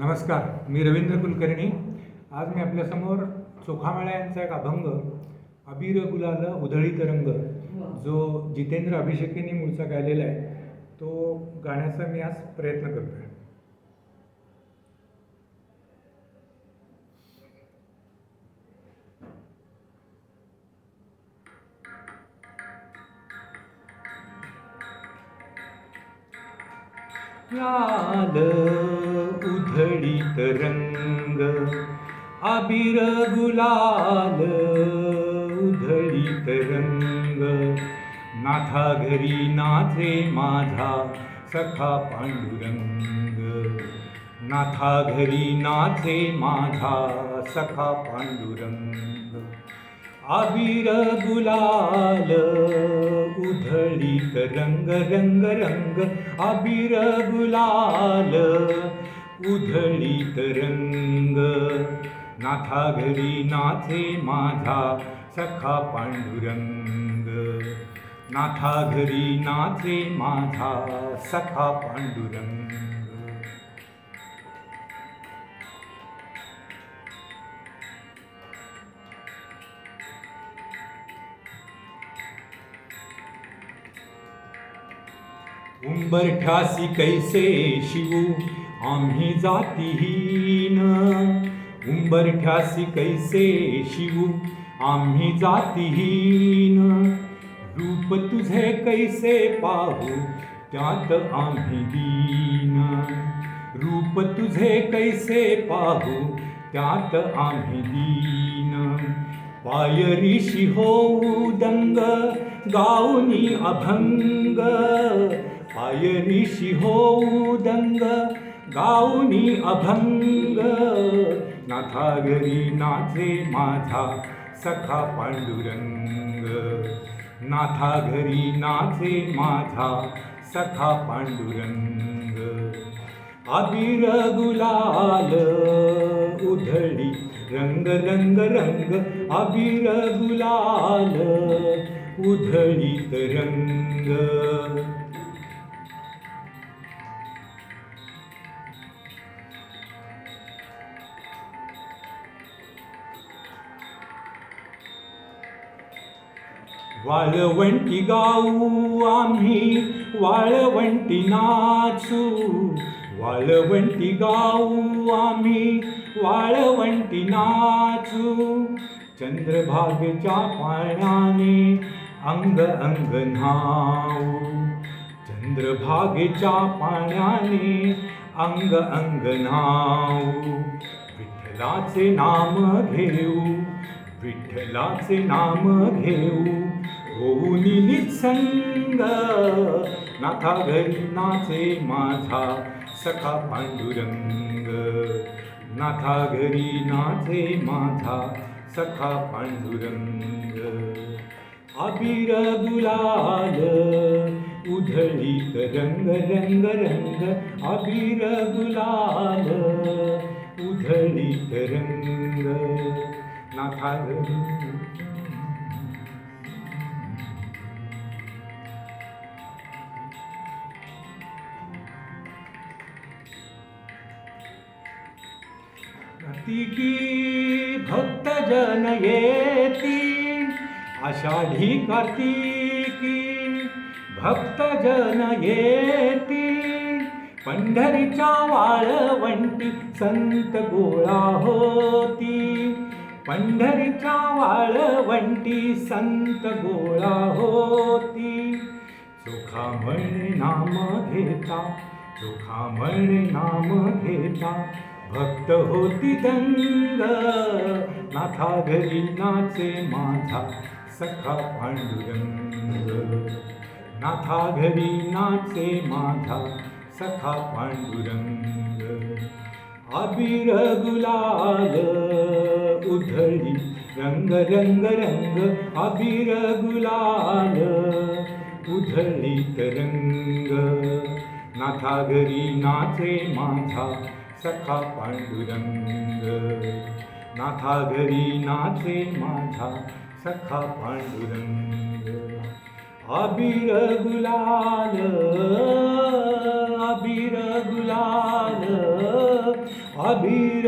नमस्कार, मी रवींद्र कुलकर्णी. आज मी आपल्यासमोर चोखामेळा यांचा एक अभंग अबीर गुलाल उधळीत रंग जो जितेंद्र अभिषेकींनी मूळचा गायलेला आहे तो गाण्याचा मी आज प्रयत्न करतोय. लाल उधळीत रंग अबीर गुलाल उधळीत रंग नाथा घरी नाचे माझा सखा पांडुरंग. नाथा घरी नाचे माझा सखा पांडुरंग. अबीर गुलाल उधळीत रंग रंग रंग अबीर गुलाल उधळीत रंग नाथा घरी नाचे माझा सखा पांडुरंग. नाथा घरी नाचे माझा सखा पांडुरंग. उंबरठ्यासी कैसे शिवू आम्ही जातीहीन. उंबरठ्यासी कैसे शिवू आम्ही जातीहीन. रूप तुझे कैसे पाहू त्यात आम्ही दीन. रूप तुझे कैसे पाहू त्यात आम्ही दीन. पायरीशी होऊ दंग गाऊनी अभंग. पायरीशी होऊ दंग गाऊनी अभंग. नाथा घरी नाचे माझा सखा पांडुरंग. नाथा घरी नाचे माझा सखा पांडुरंग. अबीर गुलाल उधळी रंग रंग रंग अबीर गुलाल उधळीत रंग. वाळवंटी गाऊ आम्ही वाळवंटी नाचू. वाळवंटी गाऊ आम्ही वाळवंटी नाचू. चंद्रभागेच्या पाण्याने अंग अंग न्हाऊ. चंद्रभागेच्या पाण्याने अंग अंग न्हाऊ. विठ्ठलाचे नाम घेऊ. विठ्ठलाचे नाम घेऊ होऊनी निसंग. नाथा घरी नाचे माझा सखा पांडुरंग. नाथा घरी नाचे माझा सखा पांडुरंग. अबीर गुलाल उधळीत रंग रंग रंग अबीर गुलाल उधळीत रंग. नाथा घरी कार्तिकी भक्तजन येती. आषाढी कार्तिकी भक्तजन येती. पंढरीच्या वाळवंटी संत गोळा होती. पंढरीच्या वाळवंटी संत गोळा होती. चोखामळे नाम घेता. चोखामळे नाम घेता भक्त होती दंग. नाथा घरी नाचे माझा सखा पांडुरंग. नाथा घरी नाचे माझा सखा पांडुरंग. अबीर गुलाल उधळी रंग रंग रंग अबीर गुलाल उधळीत रंग. नाथा घरी नाचे माझा सखा पांडुरंग. नाथा घरी नाचे माझा सखा पांडुरंग. अबीर गुलाल अबीर गुलाल अबीर